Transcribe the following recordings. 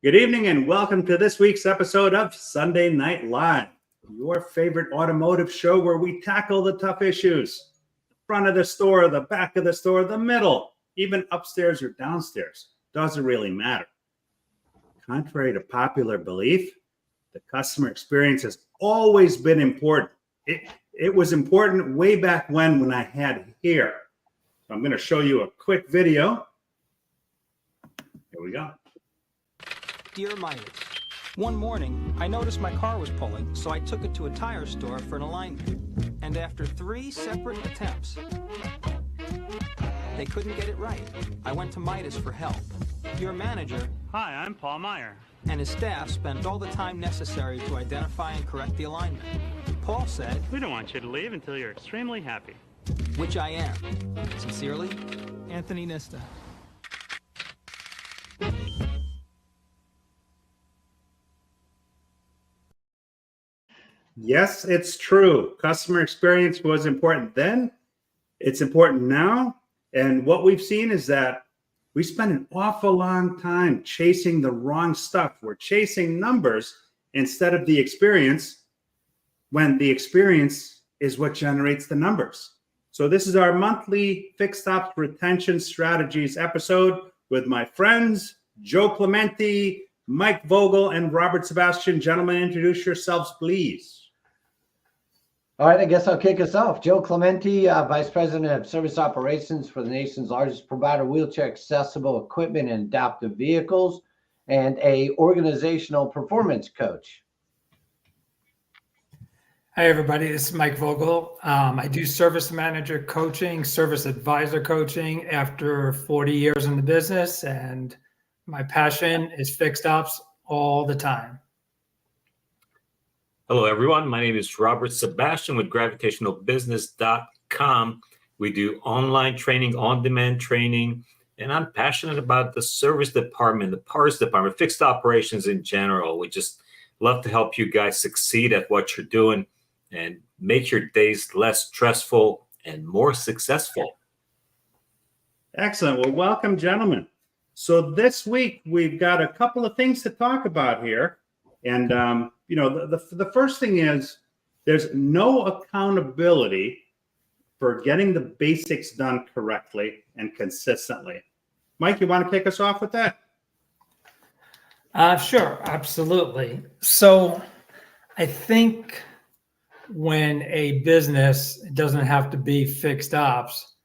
Good evening and welcome to this week's episode of Sunday Night Live, your favorite automotive show where we tackle the tough issues. The front of the store, the back of the store, the middle, even upstairs or downstairs. Doesn't really matter. Contrary to popular belief, the customer experience has always been important. It was important way back when I had hair. So I'm going to show you a quick video. Here we go. Dear Meijer, one morning I noticed my car was pulling, so I took it to a tire store for an alignment. And after 3 separate attempts, they couldn't get it right. I went to Midas for help. Your manager, hi, I'm Paul Meijer, and his staff spent all the time necessary to identify and correct the alignment. Paul said, we don't want you to leave until you're extremely happy. Which I am. Sincerely, Anthony Nista. Yes, it's true. Customer experience was important then. It's important now. And what we've seen is that we spend an awful long time chasing the wrong stuff. We're chasing numbers instead of the experience, when the experience is what generates the numbers. So this is our monthly Fixed Ops Retention Strategies episode with my friends, Joe Clementi, Mike Vogel, and Robert Sebestyen. Gentlemen, introduce yourselves, please. All right, I guess I'll kick us off. Joe Clementi, Vice President of Service Operations for the nation's largest provider of wheelchair accessible equipment and adaptive vehicles, and a organizational performance coach. Hi, everybody. This is Mike Vogel. I do service manager coaching, service advisor coaching after 40 years in the business, and my passion is fixed ops all the time. Hello, everyone. My name is Robert Sebestyen with gravitationalbusiness.com. We do online training, on-demand training, and I'm passionate about the service department, the parts department, fixed operations in general. We just love to help you guys succeed at what you're doing and make your days less stressful and more successful. Excellent. Well, welcome, gentlemen. So this week, we've got a couple of things to talk about here. And, the first thing is there's no accountability for getting the basics done correctly and consistently. Mike, you want to kick us off with that? Sure, absolutely. So I think when a business doesn't have to be fixed ops,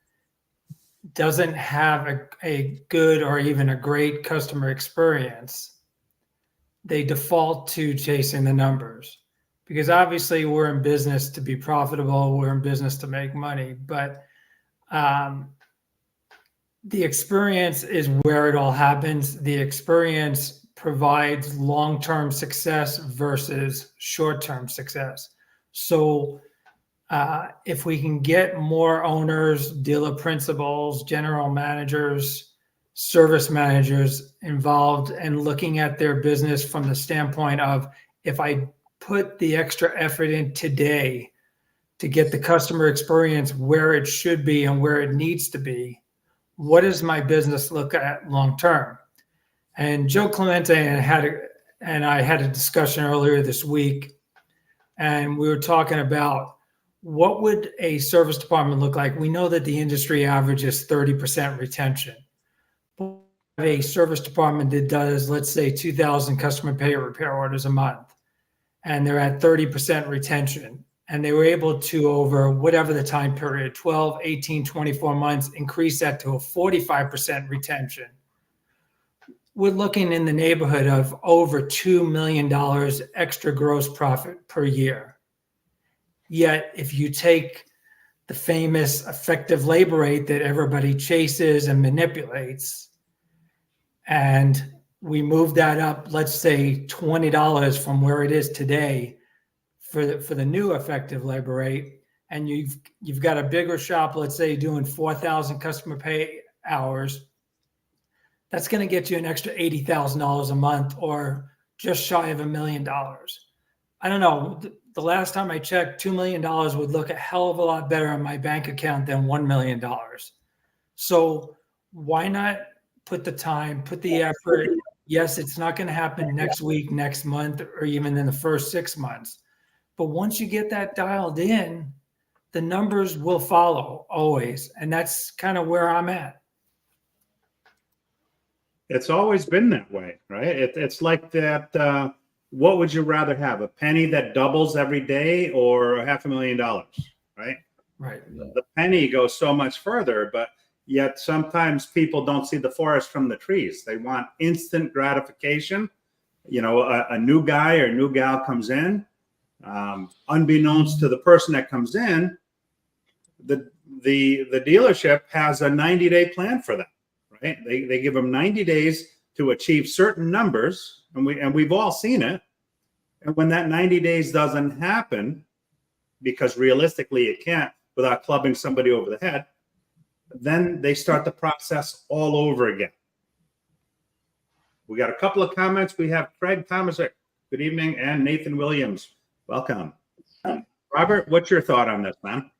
doesn't have a good or even a great customer experience, they default to chasing the numbers, because obviously we're in business to be profitable. We're in business to make money, but the experience is where it all happens. The experience provides long-term success versus short-term success. So if we can get more owners, dealer principals, general managers, service managers involved and looking at their business from the standpoint of, if I put the extra effort in today to get the customer experience where it should be and where it needs to be, what does my business look at long term? And Joe Clementi and I had a discussion earlier this week, and we were talking about what would a service department look like. We know that the industry average is 30% retention. A service department that does, let's say, 2,000 customer pay or repair orders a month, and they're at 30% retention, and they were able to, over whatever the time period, 12, 18, 24 months, increase that to a 45% retention. We're looking in the neighborhood of over $2 million extra gross profit per year. Yet, if you take the famous effective labor rate that everybody chases and manipulates, and we move that up, let's say $20 from where it is today for the new effective labor rate, and you've got a bigger shop, let's say doing 4,000 customer pay hours, that's going to get you an extra $80,000 a month, or just shy of $1 million. I don't know. The last time I checked, $2 million would look a hell of a lot better in my bank account than $1 million. So why not put the time, put the effort, Yes, it's not going to happen next week, next month, or even in the first 6 months. But once you get that dialed in, the numbers will follow always. And that's kind of where I'm at. It's always been that way, right? It's like that. What would you rather have? A penny that doubles every day or $500,000, right? Right. The penny goes so much further, but yet sometimes people don't see the forest from the trees. They want instant gratification. You know, a new guy or new gal comes in, unbeknownst to the person that comes in, the dealership has a 90-day plan for them, right? They give them 90 days to achieve certain numbers, and we've all seen it. And when that 90 days doesn't happen, because realistically it can't without clubbing somebody over the head, then they start the process all over again. We got a couple of comments. We have Craig Thomas, good evening, and Nathan Williams, welcome. Robert, what's your thought on this, man?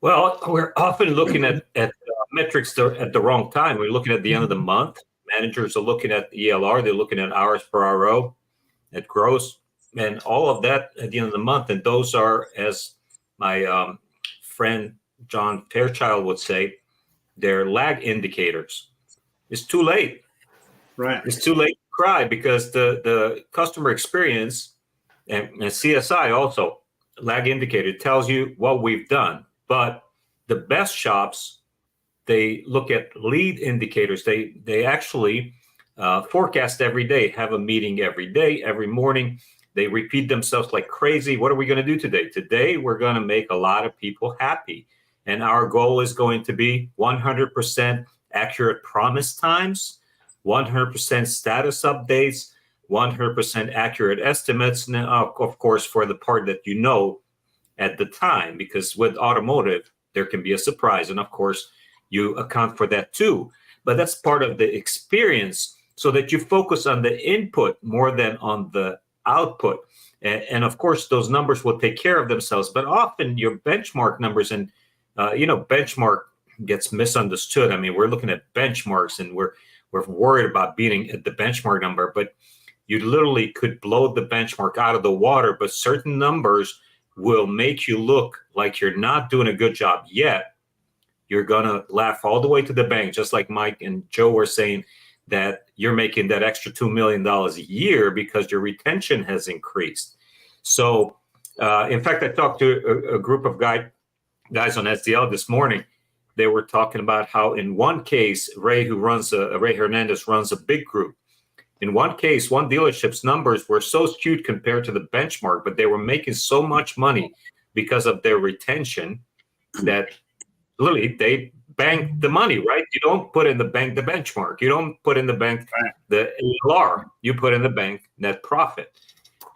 Well, we're often looking at metrics at the wrong time. We're looking at the end of the month. Managers are looking at ELR. They're looking at hours per RO, at gross, and all of that at the end of the month. And those are, as my friend John Fairchild would say, they're lag indicators. It's too late. Right. It's too late to cry, because the customer experience and CSI also, lag indicator, tells you what we've done. But the best shops, they look at lead indicators. They actually forecast every day, have a meeting every day, every morning. They repeat themselves like crazy. What are we going to do today? Today, we're going to make a lot of people happy. And our goal is going to be 100% accurate promise times, 100% status updates, 100% accurate estimates. And of course, for the part that you know at the time, because with automotive, there can be a surprise. And of course, you account for that too. But that's part of the experience, so that you focus on the input more than on the output. And of course, those numbers will take care of themselves. But often your benchmark numbers, and benchmark gets misunderstood. I mean, we're looking at benchmarks and we're worried about beating the benchmark number, but you literally could blow the benchmark out of the water. But certain numbers will make you look like you're not doing a good job yet. You're going to laugh all the way to the bank, just like Mike and Joe were saying, that you're making that extra $2 million a year because your retention has increased. So, in fact, I talked to a group of guys on SDL this morning. They were talking about how in one case, Ray Hernandez runs a big group. In one case, one dealership's numbers were so skewed compared to the benchmark, but they were making so much money because of their retention that literally they banked the money, right? You don't put in the bank the benchmark. You don't put in the bank the ALR. You put in the bank net profit.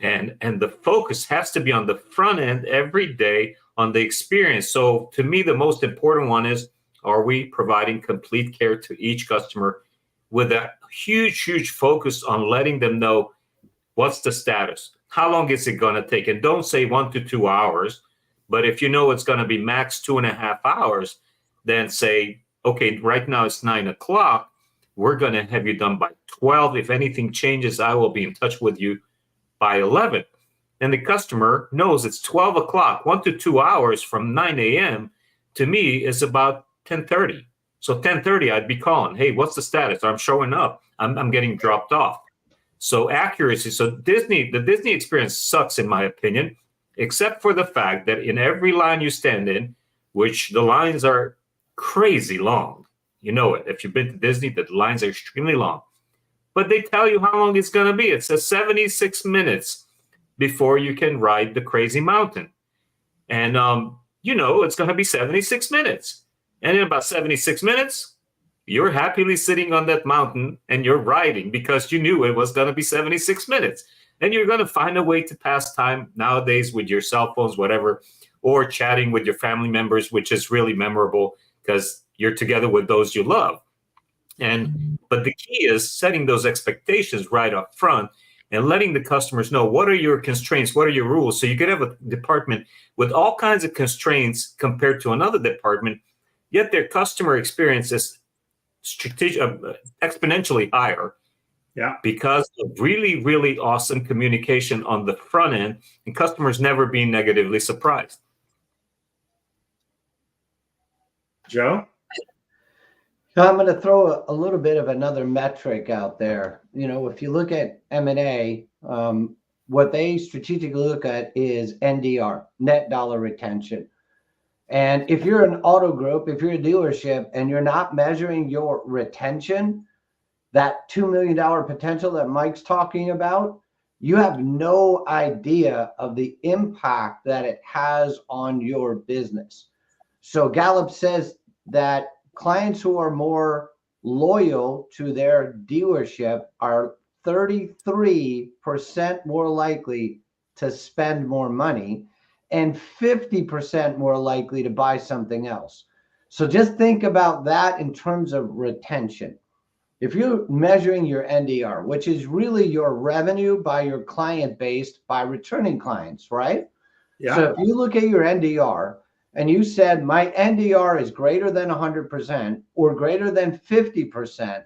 And the focus has to be on the front end every day on the experience. So to me, the most important one is, are we providing complete care to each customer with a huge focus on letting them know what's the status? How long is it going to take? And don't say 1 to 2 hours, but if you know it's going to be max 2.5 hours, then say, okay, right now it's 9 o'clock. We're going to have you done by 12. If anything changes, I will be in touch with you by 11. And the customer knows it's 12 o'clock. 1 to 2 hours from 9 a.m. to me is about 10:30. So 10:30, I'd be calling, hey, what's the status? I'm showing up. I'm getting dropped off. So accuracy. So the Disney experience sucks, in my opinion, except for the fact that in every line you stand in, which the lines are crazy long. You know it. If you've been to Disney, the lines are extremely long. But they tell you how long it's going to be. It says 76 minutes before you can ride the crazy mountain. And, it's going to be 76 minutes. And in about 76 minutes, you're happily sitting on that mountain and you're riding because you knew it was going to be 76 minutes. And you're going to find a way to pass time nowadays with your cell phones, whatever, or chatting with your family members, which is really memorable because you're together with those you love. But the key is setting those expectations right up front and letting the customers know what are your constraints, what are your rules. So you could have a department with all kinds of constraints compared to another department, yet their customer experience is exponentially higher. Yeah. Because of really, really awesome communication on the front end and customers never being negatively surprised. Joe? So I'm going to throw a little bit of another metric out there. You know, if you look at M&A, what they strategically look at is NDR, net dollar retention. And if you're an auto group, if you're a dealership and you're not measuring your retention, that $2 million potential that Mike's talking about, you have no idea of the impact that it has on your business. So Gallup says that clients who are more loyal to their dealership are 33% more likely to spend more money and 50% more likely to buy something else. So just think about that in terms of retention. If you're measuring your NDR, which is really your revenue by your client base by returning clients, right? Yeah. So if you look at your NDR and you said my NDR is greater than 100% or greater than 50%,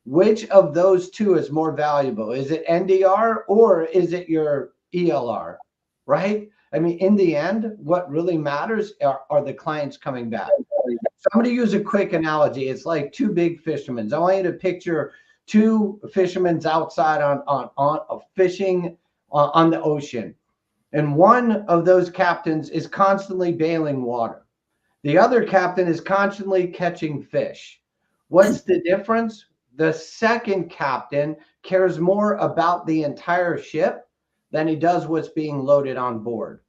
which of those two is more valuable? Is it NDR or is it your ELR, right? I mean, in the end, what really matters are the clients coming back. So I'm going to use a quick analogy. It's like two big fishermen. I want you to picture two fishermen outside on fishing on the ocean. And one of those captains is constantly bailing water. The other captain is constantly catching fish. What's the difference? The second captain cares more about the entire ship than he does what's being loaded on board.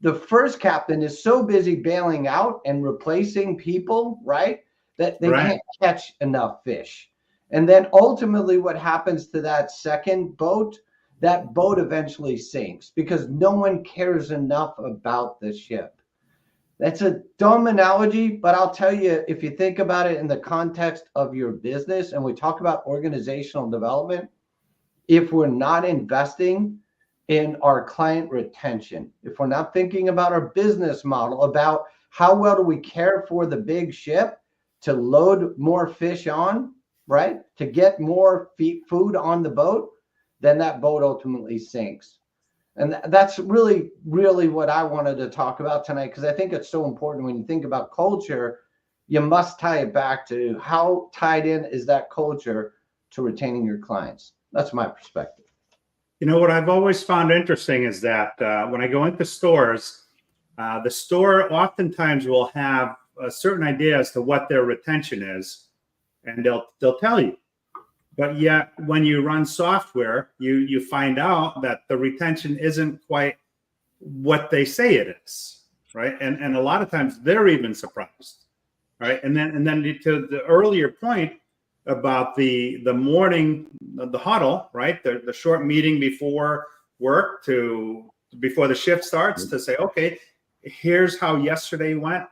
The first captain is so busy bailing out and replacing people, right, that they can't catch enough fish. And then ultimately what happens to that second boat? That boat eventually sinks because no one cares enough about the ship. That's a dumb analogy, but I'll tell you, if you think about it in the context of your business, and we talk about organizational development, if we're not investing in our client retention, if we're not thinking about our business model, about how well do we care for the big ship to load more fish on, right, to get more food on the boat, then that boat ultimately sinks. And that's really, really what I wanted to talk about tonight, because I think it's so important when you think about culture, you must tie it back to how tied in is that culture to retaining your clients. That's my perspective. You know, what I've always found interesting is that when I go into stores, the store oftentimes will have a certain idea as to what their retention is, and they'll tell you. But yet, when you run software, you find out that the retention isn't quite what they say it is, right? And a lot of times they're even surprised, right? And then to the earlier point about the morning, the huddle, right? The short meeting before work before the shift starts to say, okay, here's how yesterday went.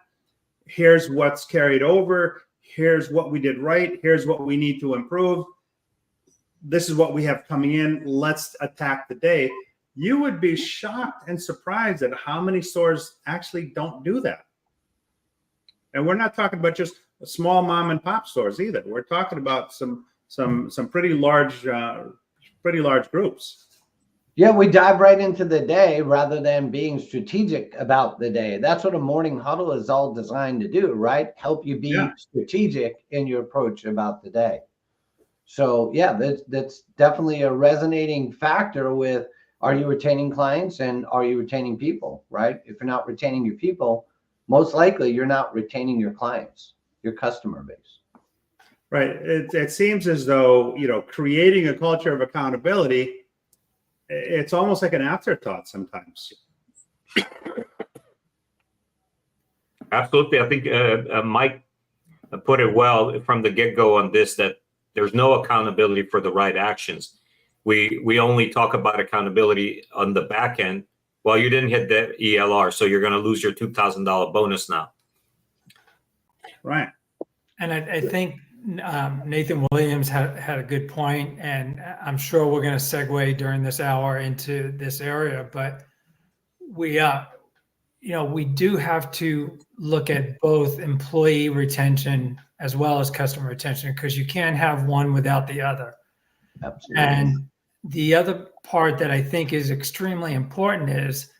Here's what's carried over. Here's what we did right. Here's what we need to improve. This is what we have coming in. Let's attack the day. You would be shocked and surprised at how many stores actually don't do that. And we're not talking about just small mom and pop stores either. We're talking about some pretty large groups. Yeah, we dive right into the day rather than being strategic about the day. That's what a morning huddle is all designed to do, right? Help you be strategic in your approach about the day. So yeah, that's definitely a resonating factor with, are you retaining clients and are you retaining people, right? If you're not retaining your people, most likely you're not retaining your clients, your customer base. Right. It seems as though, you know, creating a culture of accountability, it's almost like an afterthought sometimes. Absolutely. I think Mike put it well from the get-go on this, that there's no accountability for the right actions. We only talk about accountability on the back end. Well, you didn't hit the ELR, so you're going to lose your $2,000 bonus now. Right. And I think Nathan Williams had a good point, and I'm sure we're going to segue during this hour into this area. But we, we do have to look at both employee retention as well as customer retention, because you can't have one without the other. Absolutely. And the other part that I think is extremely important is,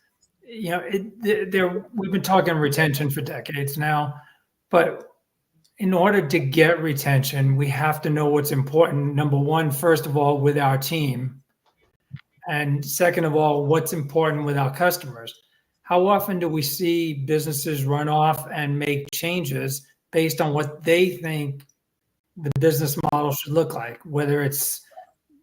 we've been talking retention for decades now, but in order to get retention, we have to know what's important. Number one, first of all, with our team. And second of all, what's important with our customers. How often do we see businesses run off and make changes based on what they think the business model should look like, whether it's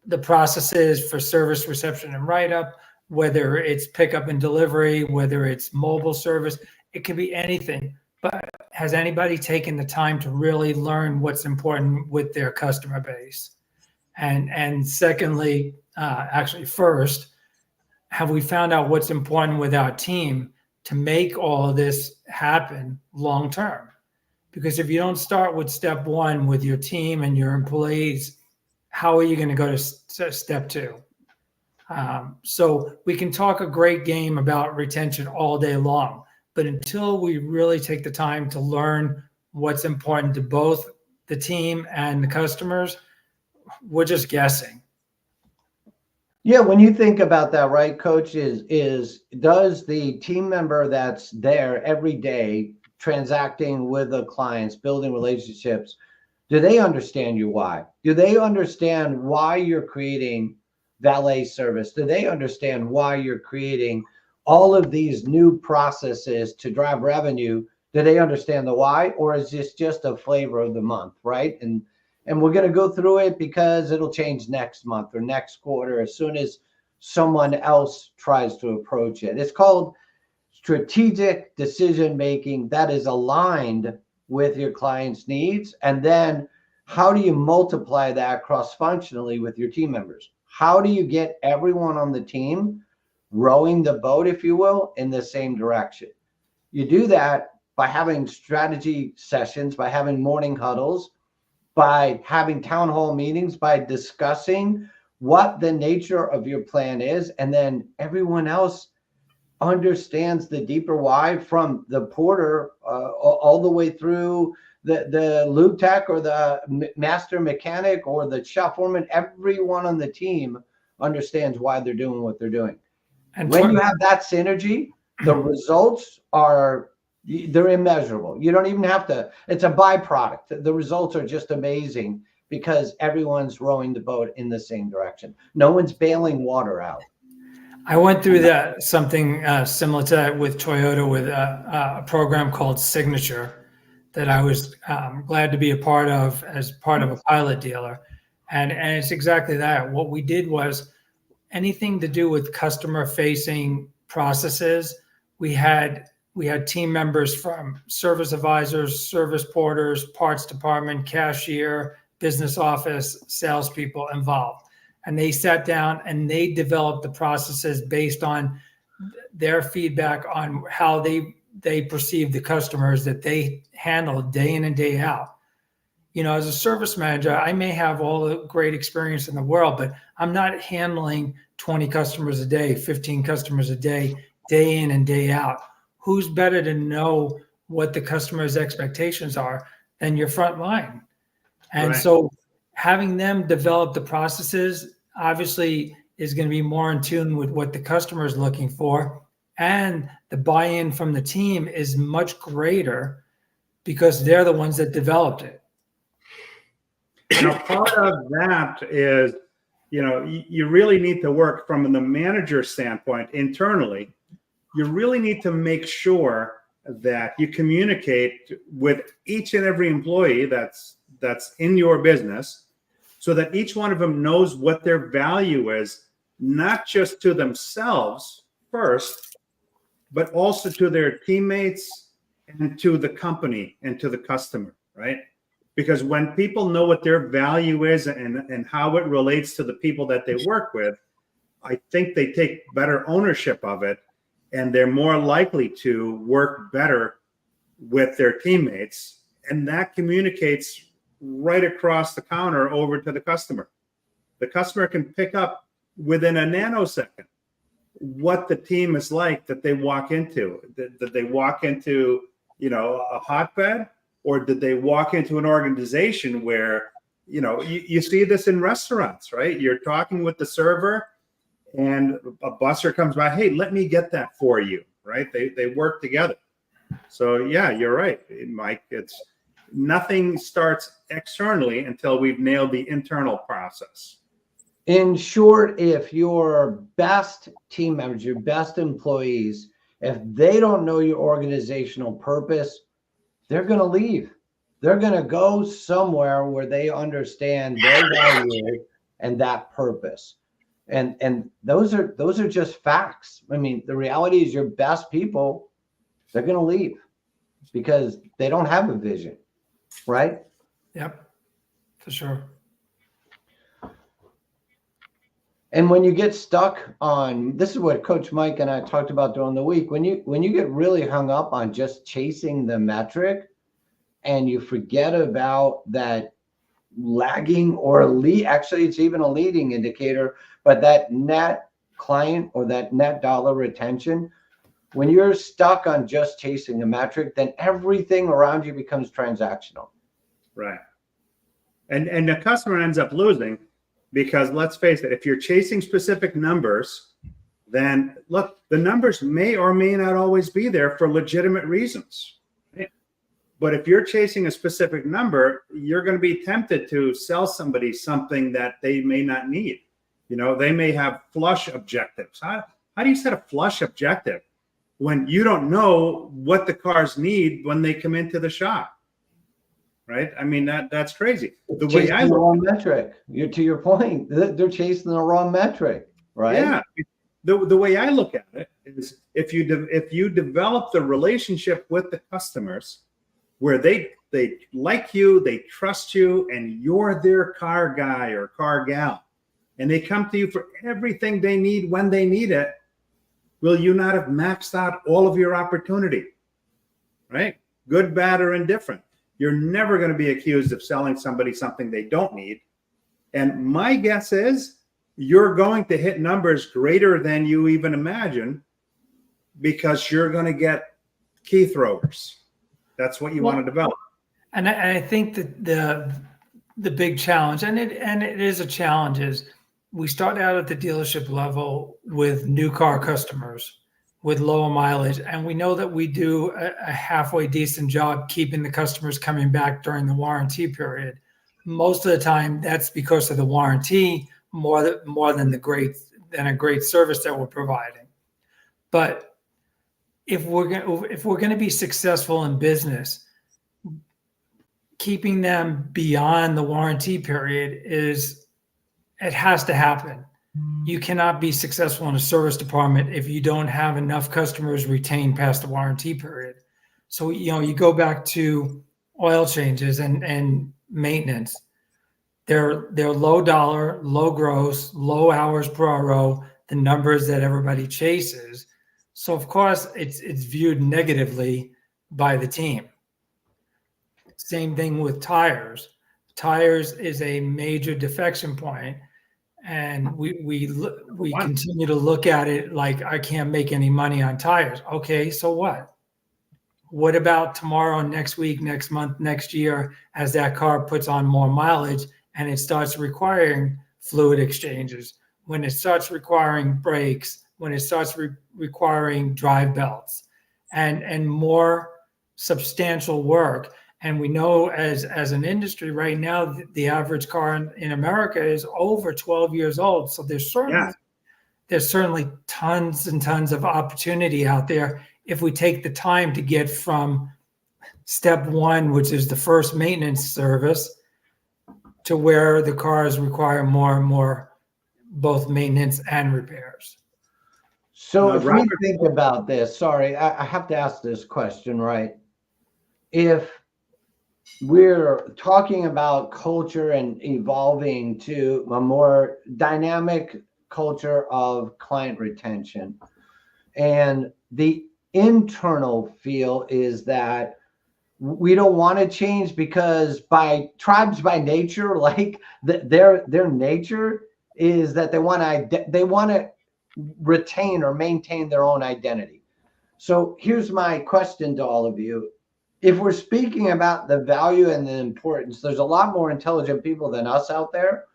the processes for service reception and write-up, whether it's pickup and delivery, whether it's mobile service, it could be anything. But has anybody taken the time to really learn what's important with their customer base? And secondly, actually first, have we found out what's important with our team to make all of this happen long term? Because if you don't start with step one with your team and your employees, how are you going to go to step two? So we can talk a great game about retention all day long, but until we really take the time to learn what's important to both the team and the customers, we're just guessing. Yeah, when you think about that, right, Coach, does the team member that's there every day transacting with the clients, building relationships, do they understand your why? Do they understand why you're creating valet service? Do they understand why you're creating all of these new processes to drive revenue? Do they understand the why, or is this just a flavor of the month, right? And we're going to go through it because it'll change next month or next quarter as soon as someone else tries to approach it. It's called strategic decision making that is aligned with your client's needs. And then how do you multiply that cross-functionally with your team members? How do you get everyone on the team rowing the boat, if you will, in the same direction? You do that by having strategy sessions, by having morning huddles, by having town hall meetings, by discussing what the nature of your plan is, and then everyone else understands the deeper why, from the porter all the way through the lube tech or the master mechanic or the shop foreman. Everyone on the team understands why they're doing what they're doing. And when you have that synergy, the results they're immeasurable. You don't even have to, it's a byproduct. The results are just amazing because everyone's rowing the boat in the same direction. No one's bailing water out. I went through something similar to that with Toyota with a program called Signature that I was glad to be a part of as part of a pilot dealer. And it's exactly that. What we did was anything to do with customer facing processes. We had team members from service advisors, service porters, parts department, cashier, business office, salespeople involved. And they sat down and they developed the processes based on their feedback on how they perceive the customers that they handle day in and day out. As a service manager, I may have all the great experience in the world, but I'm not handling 20 customers a day, 15 customers a day in and day out. Who's better to know what the customer's expectations are than your front line? And Right. So having them develop the processes obviously is going to be more in tune with what the customer is looking for. And the buy-in from the team is much greater because they're the ones that developed it. Part of that is, you really need to work from the manager standpoint internally. You really need to make sure that you communicate with each and every employee that's in your business so that each one of them knows what their value is, not just to themselves first, but also to their teammates and to the company and to the customer, right? Because when people know what their value is and how it relates to the people that they work with, I think they take better ownership of it. And they're more likely to work better with their teammates. And that communicates right across the counter over to the customer. The customer can pick up within a nanosecond what the team is like that they walk into. Did they walk into, a hotbed, or did they walk into an organization where, you see this in restaurants, right? You're talking with the server and a busser comes by, hey, let me get that for you, right? They work together. So yeah, you're right, Mike. It's nothing starts externally until we've nailed the internal process. In short, if your best team members, your best employees, if they don't know your organizational purpose, they're going to leave. They're going to go somewhere where they understand their value and that purpose. And those are just facts. I mean, the reality is your best people, they're going to leave because they don't have a vision, right? Yep, for sure. And when you get stuck on, this is what Coach Mike and I talked about during the week, when you get really hung up on just chasing the metric and you forget about that lagging or actually it's even a leading indicator, but that net client or that net dollar retention, when you're stuck on just chasing a metric, then everything around you becomes transactional. Right. And the customer ends up losing because, let's face it, if you're chasing specific numbers, then look, the numbers may or may not always be there for legitimate reasons. But if you're chasing a specific number, you're going to be tempted to sell somebody something that they may not need. They may have flush objectives. How do you set a flush objective when you don't know what the cars need when they come into the shop? Right? I mean, that's crazy. The way I look, wrong metric. To your point, they're chasing the wrong metric, right? Yeah. The way I look at it is if you develop the relationship with the customers where they like you, they trust you, and you're their car guy or car gal, and they come to you for everything they need when they need it, will you not have maxed out all of your opportunity? Right? Good, bad, or indifferent. You're never going to be accused of selling somebody something they don't need. And my guess is you're going to hit numbers greater than you even imagine because you're going to get key throwers. That's what you want to develop. And I think that the big challenge, and it is a challenge, is we start out at the dealership level with new car customers with lower mileage, and we know that we do a halfway decent job keeping the customers coming back during the warranty period. Most of the time, that's because of the warranty more than a great service that we're providing. But if we're going to be successful in business, keeping them beyond the warranty period it has to happen. You cannot be successful in a service department if you don't have enough customers retained past the warranty period. So, you go back to oil changes and maintenance. They're low dollar, low gross, low hours per RO, the numbers that everybody chases. So of course it's viewed negatively by the team. Same thing with tires. Tires is a major defection point. And we continue to look at it like, I can't make any money on tires. Okay, so what? What about tomorrow, next week, next month, next year, as that car puts on more mileage and it starts requiring fluid exchanges, when it starts requiring brakes, when it starts requiring drive belts and more substantial work. And we know as an industry right now, the average car in America is over 12 years old. So there's certainly tons and tons of opportunity out there if we take the time to get from step one, which is the first maintenance service, to where the cars require more and more both maintenance and repairs. So if we think about this, sorry, I have to ask this question, right? If we're talking about culture and evolving to a more dynamic culture of client retention, and the internal feel is that we don't want to change because tribes by nature, like their nature is that they want to retain or maintain their own identity. So here's my question to all of you. If we're speaking about the value and the importance, there's a lot more intelligent people than us out there.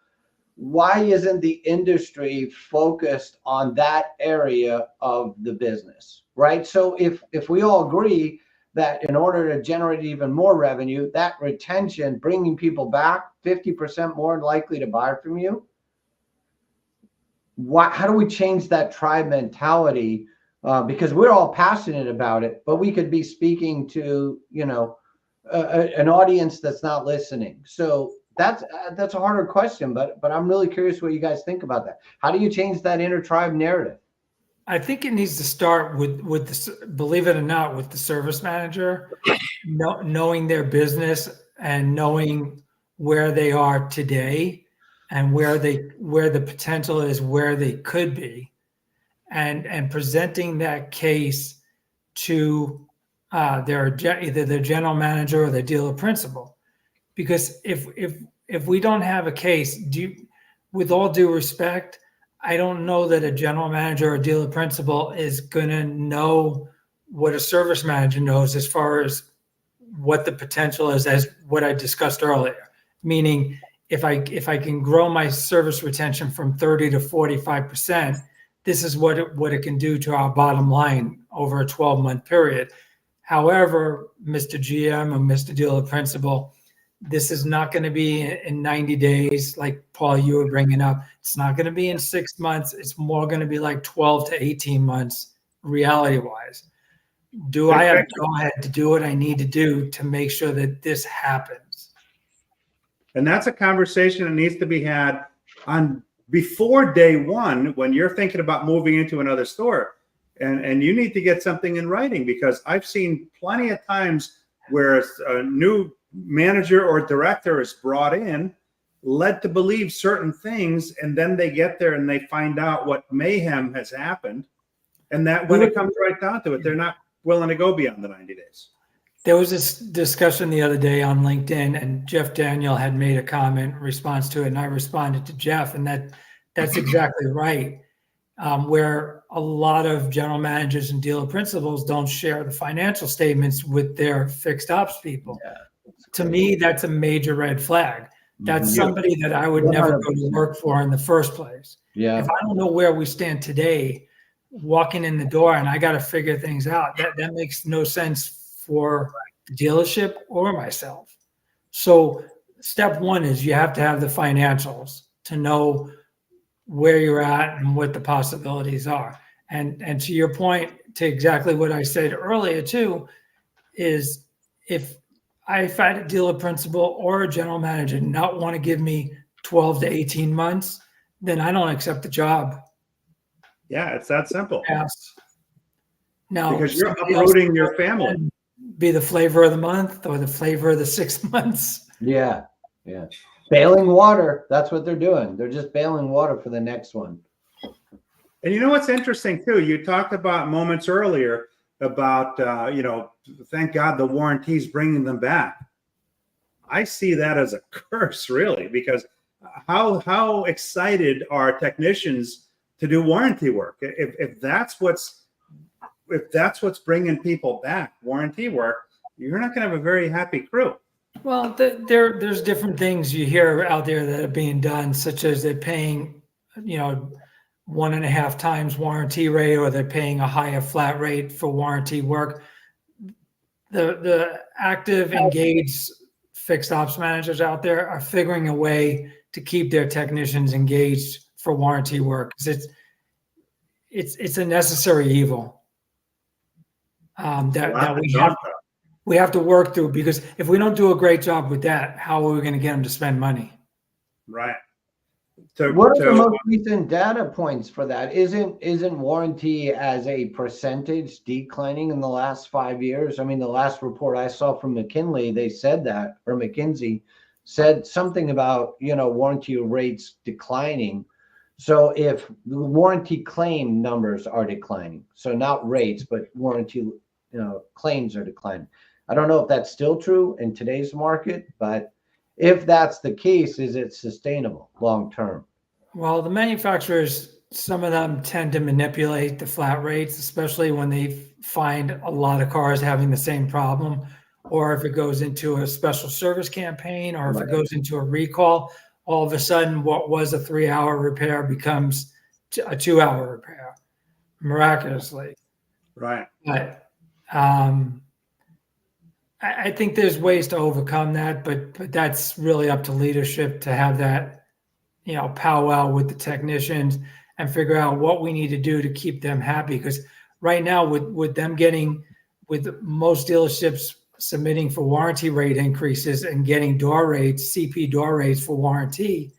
Why isn't the industry focused on that area of the business, right? So if we all agree that in order to generate even more revenue, that retention, bringing people back 50% more likely to buy from you, how do we change that tribe mentality? Because we're all passionate about it, but we could be speaking to, an audience that's not listening. So that's a harder question, but I'm really curious what you guys think about that. How do you change that inner tribe narrative? I think it needs to start with this, believe it or not, with the service manager, knowing their business and knowing where they are today and where the potential is, where they could be, and presenting that case to either their general manager or their dealer principal. Because if we don't have a case, with all due respect, I don't know that a general manager or dealer principal is going to know what a service manager knows as far as what the potential is, as what I discussed earlier. Meaning, if I can grow my service retention from 30 to 45%, this is what it can do to our bottom line over a 12-month period. However, Mr. GM or Mr. Dealer Principal, this is not going to be in 90 days, like Paul, you were bringing up. It's not going to be in 6 months. It's more going to be like 12 to 18 months, reality-wise. Do I have to go ahead to do what I need to do to make sure that this happens? And that's a conversation that needs to be had on before day one when you're thinking about moving into another store. And you need to get something in writing, because I've seen plenty of times where a new manager or director is brought in, led to believe certain things, and then they get there and they find out what mayhem has happened. And that when it comes right down to it, they're not willing to go beyond the 90 days. There was this discussion the other day on LinkedIn, and Jeff Daniel had made a comment in response to it, and I responded to Jeff, and that's exactly right. Where a lot of general managers and dealer principals don't share the financial statements with their fixed ops people. Yeah, to me, that's a major red flag. That's somebody that I would never go to work for in the first place. Yeah. If I don't know where we stand today, walking in the door and I got to figure things out, that makes no sense for the dealership or myself. So step one is you have to have the financials to know where you're at and what the possibilities are. And to your point, to exactly what I said earlier too, is if I had a dealer principal or a general manager not want to give me 12 to 18 months, then I don't accept the job. Yeah, it's that simple. Yes. Now, because you're uprooting your family. Be the flavor of the month or the flavor of the 6 months. Yeah. Yeah. Bailing water. That's what they're doing. They're just bailing water for the next one. And you know what's interesting too? You talked about moments earlier about, thank God the warranty's bringing them back. I see that as a curse, really, because how excited are technicians to do warranty work? If that's what's bringing people back, warranty work, you're not going to have a very happy crew. Well, there's different things you hear out there that are being done, such as they're paying, 1.5 times warranty rate, or they're paying a higher flat rate for warranty work. The active, engaged fixed ops managers out there are figuring a way to keep their technicians engaged for warranty work. It's a necessary evil that we have to work through, because if we don't do a great job with that, how are we going to get them to spend money? Right. What are the most recent data points for that? Isn't warranty as a percentage declining in the last 5 years? I mean, the last report I saw from McKinsey, they said that, or McKinsey said something about, warranty rates declining. So if the warranty claim numbers are declining, so not rates, but warranty, claims are declining. I don't know if that's still true in today's market, but if that's the case, is it sustainable long term? Well, the manufacturers some of them tend to manipulate the flat rates, especially when they find a lot of cars having the same problem, or if it goes into a special service campaign, or if it goes into a recall, all of a sudden what was a 3-hour repair becomes a 2-hour repair, miraculously. Right. But I think there's ways to overcome that, but that's really up to leadership to have that, powwow with the technicians and figure out what we need to do to keep them happy. Because right now, with them with most dealerships submitting for warranty rate increases and getting CP door rates for warranty,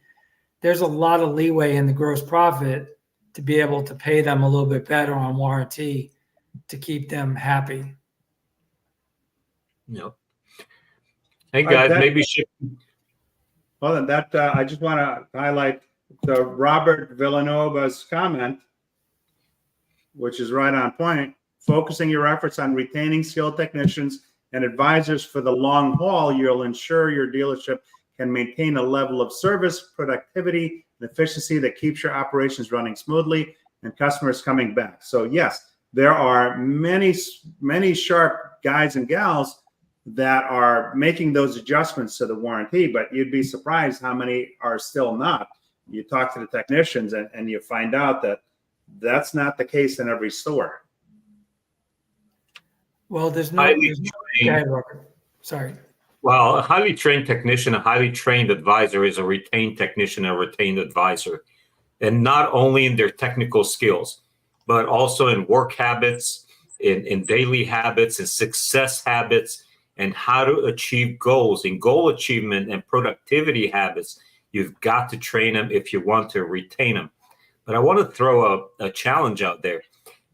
there's a lot of leeway in the gross profit to be able to pay them a little bit better on warranty to keep them happy. Yep. Hey guys, maybe Well, then I just want to highlight the Robert Villanova's comment, which is right on point. Focusing your efforts on retaining skilled technicians and advisors for the long haul, you'll ensure your dealership can maintain a level of service, productivity, and efficiency that keeps your operations running smoothly and customers coming back. So yes, there are many sharp guys and gals that are making those adjustments to the warranty, but you'd be surprised how many are still not. You talk to the technicians and you find out that that's not the case in every store. Well, go ahead, Robert. Sorry. Well, a highly trained technician, a highly trained advisor is a retained technician, a retained advisor. And not only in their technical skills, but also in work habits, in daily habits, in success habits, and how to achieve goals, in goal achievement and productivity habits. You've got to train them if you want to retain them. But I want to throw a challenge out there.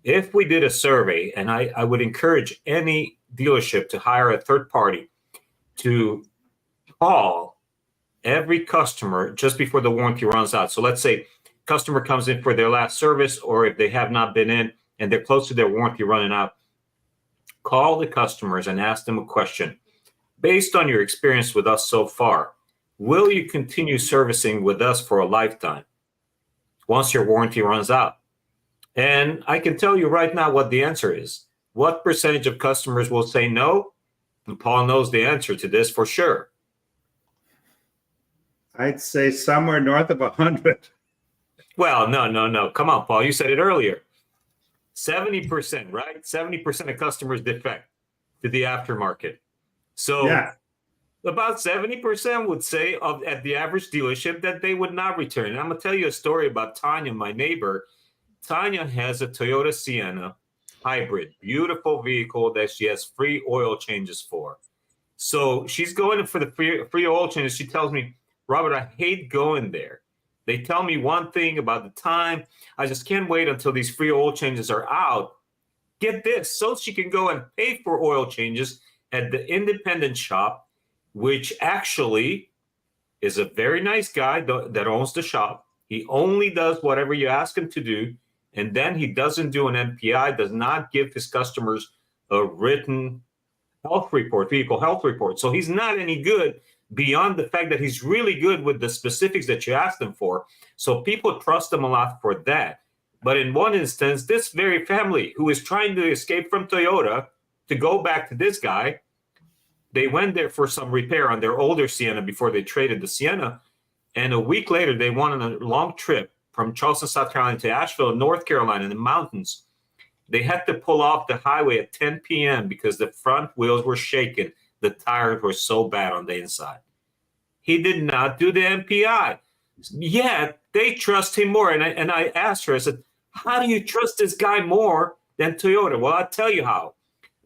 If we did a survey, and I would encourage any dealership to hire a third party to call every customer just before the warranty runs out. So let's say customer comes in for their last service, or if they have not been in and they're close to their warranty running out, call the customers and ask them a question. Based on your experience with us so far, will you continue servicing with us for a lifetime once your warranty runs out? And I can tell you right now what the answer is. What percentage of customers will say no? And Paul knows the answer to this for sure. I'd say somewhere north of 100. Well, no. Come on, Paul. You said it earlier. 70%, right? 70% of customers defect to the aftermarket. So yeah, about 70% would say at the average dealership that they would not return. And I'm going to tell you a story about Tanya, my neighbor. Tanya has a Toyota Sienna hybrid, beautiful vehicle that she has free oil changes for. So she's going for the free oil changes. She tells me, Robert, I hate going there. They tell me one thing about the time. I just can't wait until these free oil changes are out. Get this, so she can go and pay for oil changes at the independent shop, which actually is a very nice guy that owns the shop. He only does whatever you ask him to do. And then he doesn't do an MPI, does not give his customers a written health report, vehicle health report. So he's not any good beyond the fact that he's really good with the specifics that you asked him for. So people trust him a lot for that. But in one instance, this very family who is trying to escape from Toyota to go back to this guy, they went there for some repair on their older Sienna before they traded the Sienna. And a week later, they went on a long trip from Charleston, South Carolina to Asheville, North Carolina in the mountains. They had to pull off the highway at 10 p.m. because the front wheels were shaking. The tires were so bad on the inside. He did not do the MPI. Yet they trust him more. And I asked her, I said, how do you trust this guy more than Toyota? Well, I'll tell you how.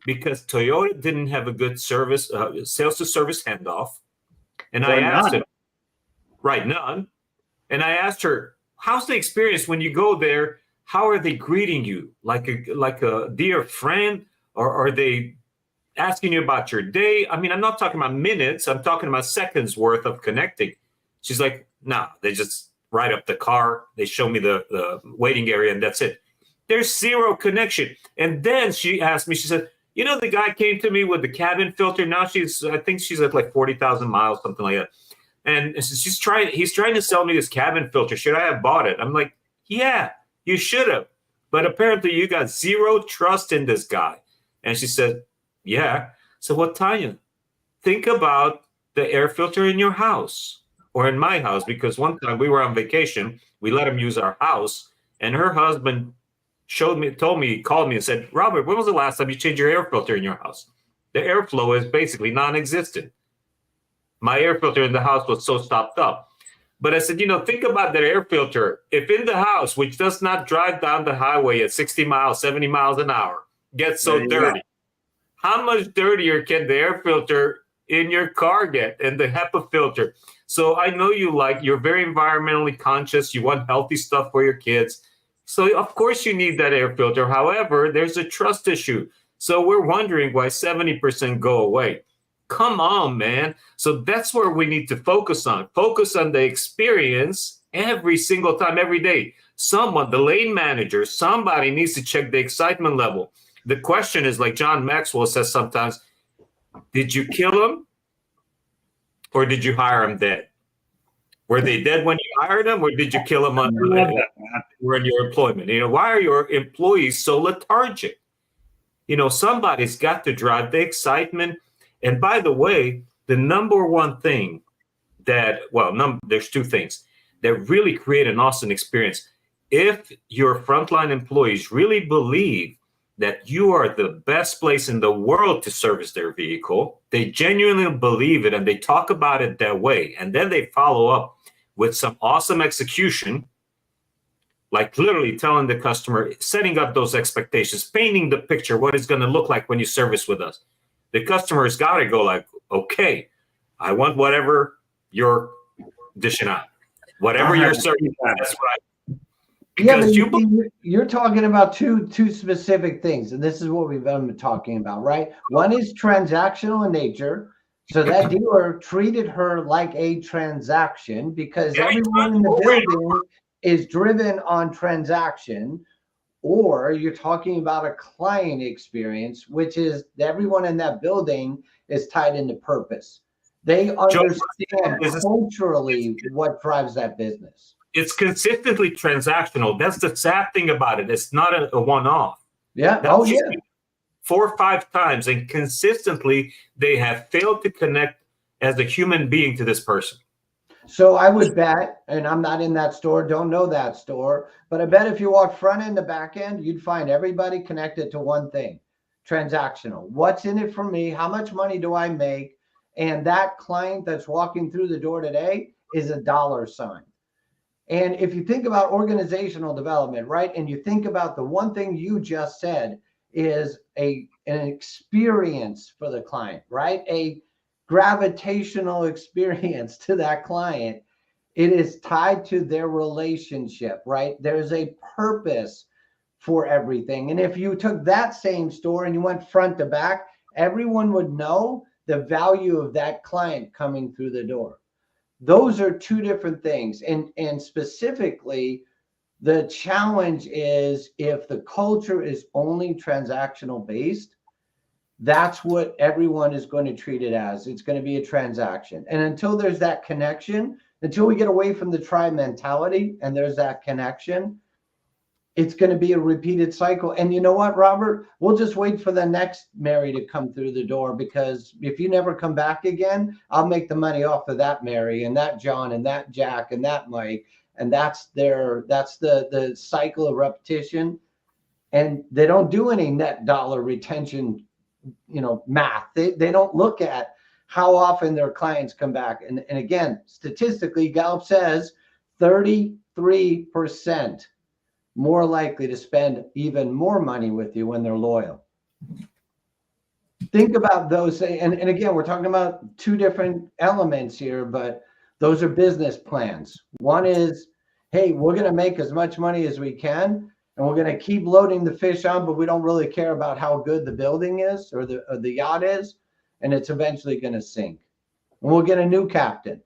Because Toyota didn't have a good service, sales to service handoff. And I asked her, right, none. And I asked her, how's the experience when you go there? How are they greeting you? Like a dear friend? Or are they asking you about your day? I mean, I'm not talking about minutes. I'm talking about seconds worth of connecting. She's like, no, they just ride up the car. They show me the waiting area and that's it. There's zero connection. And then she asked me, she said, you know, the guy came to me with the cabin filter. Now I think she's at like 40,000 miles, something like that. And he's trying to sell me this cabin filter. Should I have bought it? I'm like, yeah, You should have. But apparently you got zero trust in this guy. And she said, yeah. So, well, Tanya, think about the air filter in your house or in my house, because one time we were on vacation, we let him use our house, and her husband called me and said, Robert, when was the last time you changed your air filter in your house? The airflow is basically non-existent. My air filter in the house was so stopped up. But I said, think about that air filter. If in the house, which does not drive down the highway at 60 miles, 70 miles an hour, gets so dirty, how much dirtier can the air filter in your car get, and the HEPA filter? So I know you're very environmentally conscious. You want healthy stuff for your kids. So of course you need that air filter. However, there's a trust issue. So we're wondering why 70% go away. Come on, man. So that's where we need to focus on. Focus on the experience every single time, every day. Someone, the lane manager, somebody needs to check the excitement level. The question is, like John Maxwell says sometimes, did you kill him or did you hire him dead? Were they dead when you hired them, or did you kill them when your employment? Why are your employees so lethargic? Somebody's got to drive the excitement. And by the way, the number one thing there's two things that really create an awesome experience. If your frontline employees really believe that you are the best place in the world to service their vehicle, they genuinely believe it and they talk about it that way. And then they follow up with some awesome execution, like literally telling the customer, setting up those expectations, painting the picture, what it's going to look like when you service with us. The customer's got to go like, okay, I want whatever you're dishing out, whatever you're serving. That's what Because you're talking about two specific things, and this is what we've been talking about, right? One is transactional in nature. So that dealer treated her like a transaction because everyone in the building is driven on transaction. Or you're talking about a client experience, which is everyone in that building is tied into purpose. They understand culturally what drives that business. It's consistently transactional. That's the sad thing about it. It's not a one-off. Yeah. That's 4 or 5 times, and consistently they have failed to connect as a human being to this person. So I would bet, and I'm not in that store, don't know that store, but I bet if you walk front end to back end, you'd find everybody connected to one thing: transactional. What's in it for me? How much money do I make? And that client that's walking through the door today is a dollar sign. And if you think about organizational development, right, and you think about the one thing you just said is an experience for the client, right? A gravitational experience to that client. It is tied to their relationship, right? There's a purpose for everything. And if you took that same store and you went front to back, everyone would know the value of that client coming through the door. Those are two different things. And specifically, the challenge is if the culture is only transactional based, that's what everyone is going to treat it as. It's going to be a transaction. And until there's that connection, until we get away from the tribe mentality and there's that connection, it's going to be a repeated cycle. And you know what, Robert? We'll just wait for the next Mary to come through the door, because if you never come back again, I'll make the money off of that Mary and that John and that Jack and that Mike. And that's the cycle of repetition. And they don't do any net dollar retention, math. They don't look at how often their clients come back. And again, statistically, Gallup says 33% more likely to spend even more money with you when they're loyal. Think about those. And again, we're talking about two different elements here, but those are business plans. One is, hey, we're going to make as much money as we can, and we're going to keep loading the fish on, but we don't really care about how good the building is or the yacht is, and it's eventually going to sink. And we'll get a new captain,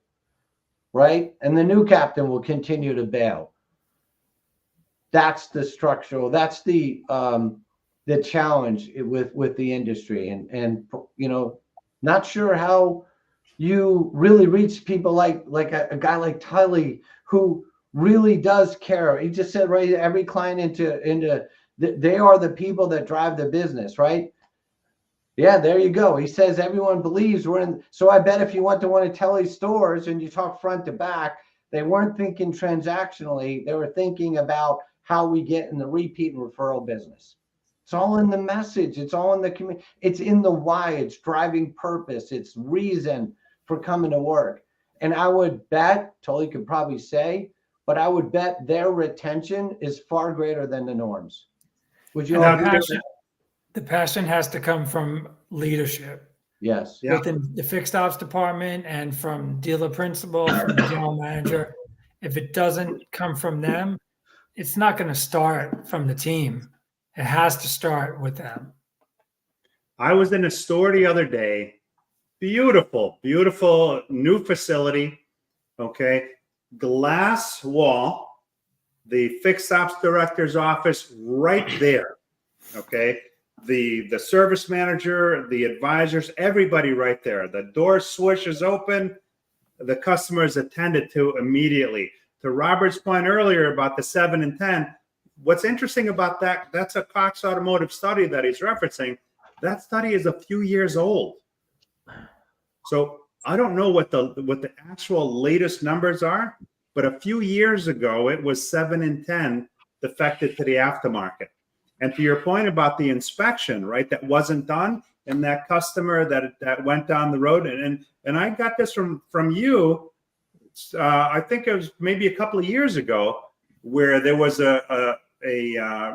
right? And the new captain will continue to bail. That's the structural, that's the challenge with the industry. And not sure how you really reach people like a guy like Tully, who really does care. He just said, right, every client they are the people that drive the business, right? Yeah, there you go. He says everyone believes we're in. So I bet if you went to one of Telly's stores and you talk front to back, they weren't thinking transactionally. They were thinking about how we get in the repeat and referral business. It's all in the message. It's all in the community. It's in the why. It's driving purpose. It's reason for coming to work. And I would bet, Tully could probably say, but I would bet their retention is far greater than the norms. Would you all agree with that? The passion has to come from leadership. Yes. Yeah. Within the fixed ops department and from dealer principal, from the general manager. If it doesn't come from them, it's not going to start from the team. It has to start with them. I was in a store the other day. Beautiful, beautiful new facility. Okay. Glass wall, the fixed ops director's office right there. Okay. The service manager, the advisors, everybody right there. The door swishes open. The customer is attended to immediately. To Robert's point earlier about the 7 and 10, what's interesting about that, that's a Cox Automotive study that he's referencing. That study is a few years old. So I don't know what the actual latest numbers are, but a few years ago, it was 7 and 10 defected to the aftermarket. And to your point about the inspection, right, that wasn't done, and that customer that went down the road, and I got this from you, I think it was maybe a couple of years ago, where there was a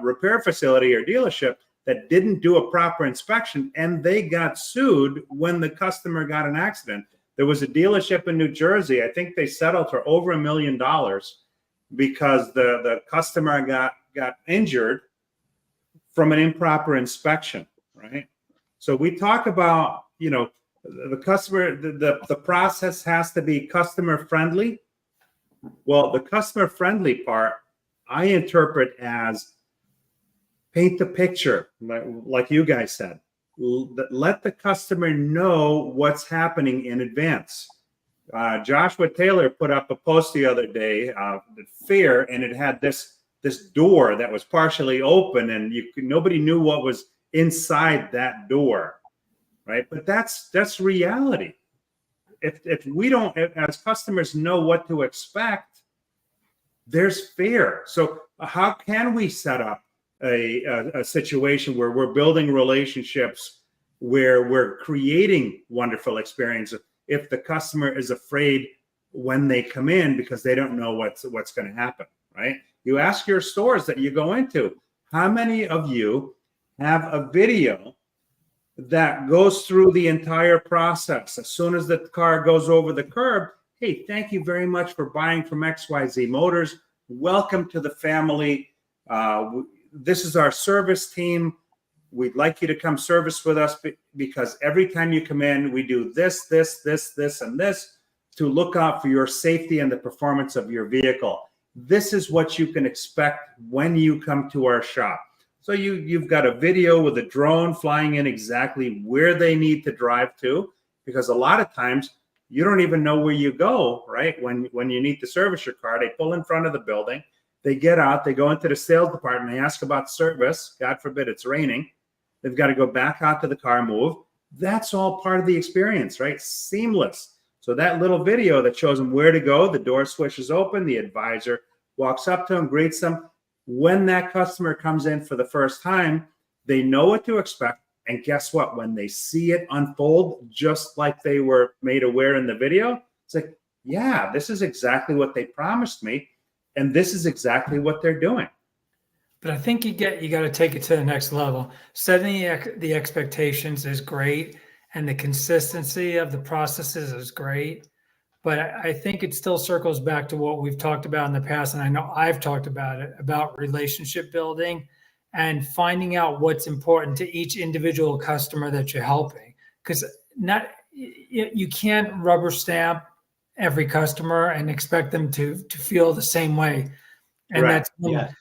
repair facility or dealership that didn't do a proper inspection, and they got sued when the customer got an accident. There was a dealership in New Jersey. I think they settled for over $1 million because the customer got injured from an improper inspection, right? So we talk about, the customer, the process has to be customer friendly. Well, the customer friendly part, I interpret as paint the picture, like you guys said. Let the customer know what's happening in advance. Joshua Taylor put up a post the other day, at fair, and it had this door that was partially open, and nobody knew what was inside that door, right? But that's reality. If we don't, as customers, know what to expect, there's fear. So how can we set up a situation where we're building relationships, where we're creating wonderful experiences, if the customer is afraid when they come in because they don't know what's going to happen, right? You ask your stores that you go into, how many of you have a video that goes through the entire process? As soon as the car goes over the curb, hey, thank you very much for buying from XYZ Motors. Welcome to the family. This is our service team. We'd like you to come service with us because every time you come in, we do this, and this to look out for your safety and the performance of your vehicle. This is what you can expect when you come to our shop. So you've got a video with a drone flying in exactly where they need to drive to, because a lot of times you don't even know where you go, right? When you need to service your car, they pull in front of the building, they get out, they go into the sales department, they ask about service. God forbid it's raining. They've got to go back out to the car, move. That's all part of the experience, right? Seamless. So that little video that shows them where to go, the door swishes open, the advisor walks up to them, greets them. When that customer comes in for the first time, they know what to expect. And guess what? When they see it unfold, just like they were made aware in the video, it's like, yeah, this is exactly what they promised me. And this is exactly what they're doing. But I think you got to take it to the next level. Setting the expectations is great, and the consistency of the processes is great. But I think it still circles back to what we've talked about in the past, and I know I've talked about it, about relationship building and finding out what's important to each individual customer that you're helping. Because you can't rubber stamp every customer and expect them to feel the same way. And Correct. that's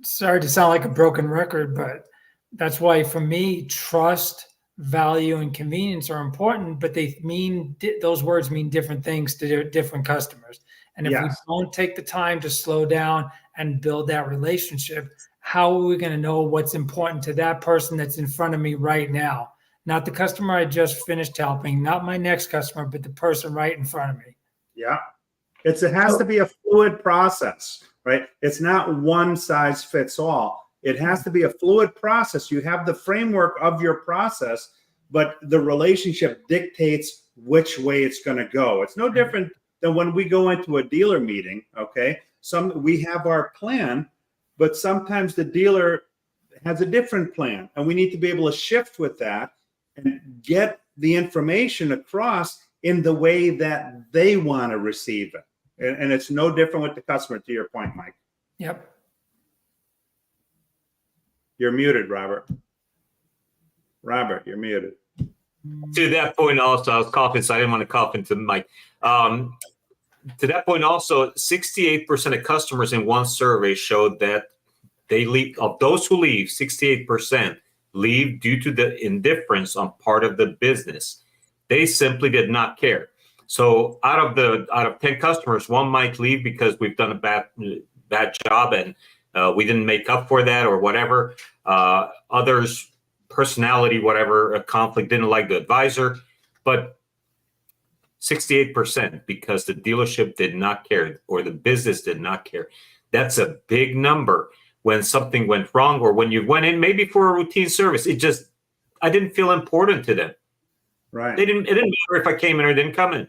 sorry to sound like a broken record, but that's why for me, trust, value, and convenience are important, but those words mean different things to different customers. And if we Yes. don't take the time to slow down and build that relationship, how are we going to know what's important to that person that's in front of me right now? Not the customer I just finished helping, not my next customer, but the person right in front of me. Yeah. It has to be a fluid process, right? It's not one size fits all. It has to be a fluid process. You have the framework of your process, but the relationship dictates which way it's going to go. It's no different than when we go into a dealer meeting, okay? We have our plan, but sometimes the dealer has a different plan, and we need to be able to shift with that and get the information across in the way that they want to receive it. And it's no different with the customer, to your point, Mike. Yep. You're muted, Robert. Robert, you're muted. To that point also, I was coughing, so I didn't want to cough into the mic. To that point also, 68% of customers in one survey showed that they leave, of those who leave, 68% leave due to the indifference on part of the business. They simply did not care. So out of 10 customers, one might leave because we've done a bad job and we didn't make up for that or whatever. Others, personality, whatever, a conflict, didn't like the advisor, but 68% because the dealership did not care or the business did not care. That's a big number. When something went wrong or when you went in maybe for a routine service, I didn't feel important to them. Right. It didn't matter if I came in or didn't come in.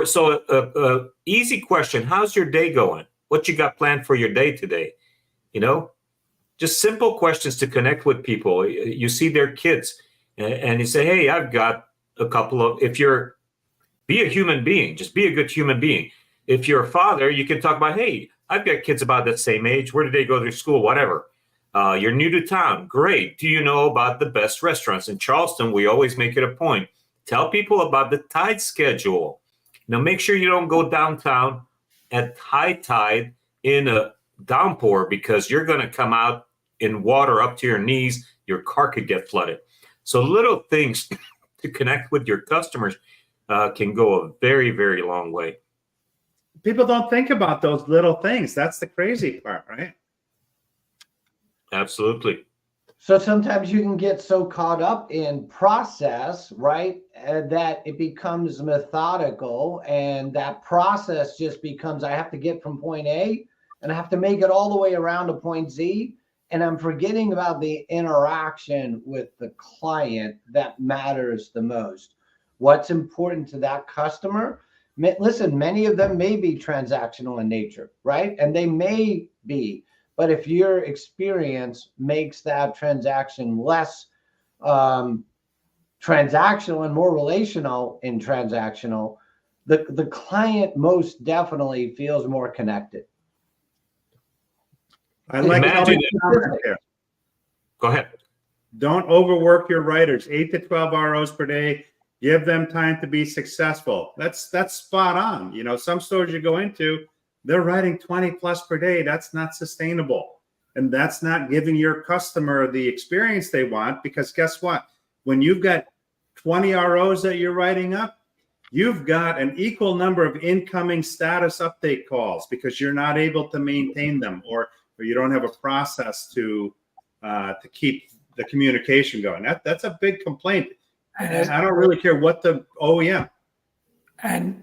So easy question: how's your day going? What you got planned for your day today? You know, just simple questions to connect with people. You see their kids, and you say, "Hey, I've got a couple of." Be a human being. Just be a good human being. If you're a father, you can talk about, "Hey, I've got kids about that same age. Where did they go to school? Whatever. You're new to town. Great. Do you know about the best restaurants in Charleston?" We always make it a point. Tell people about the tide schedule. Now, make sure you don't go downtown at high tide in a downpour because you're going to come out in water up to your knees. Your car could get flooded. So little things to connect with your customers can go a very, very long way. People don't think about those little things. That's the crazy part, right? Absolutely. So sometimes you can get so caught up in process, right, that it becomes methodical, and that process just becomes, I have to get from point A and I have to make it all the way around to point Z. And I'm forgetting about the interaction with the client that matters the most. What's important to that customer? Listen, many of them may be transactional in nature, right? And they may be. But if your experience makes that transaction less transactional and more relational in transactional, the client most definitely feels more connected. I like Imagine here. Go ahead. Don't overwork your writers. 8 to 12 ROs per day. Give them time to be successful. That's spot on. You know, some stores you go into, they're writing 20 plus per day. That's not sustainable. And that's not giving your customer the experience they want, because guess what? When you've got 20 ROs that you're writing up, you've got an equal number of incoming status update calls because you're not able to maintain them, or you don't have a process to keep the communication going. That's a big complaint. And I don't really care what the OEM. And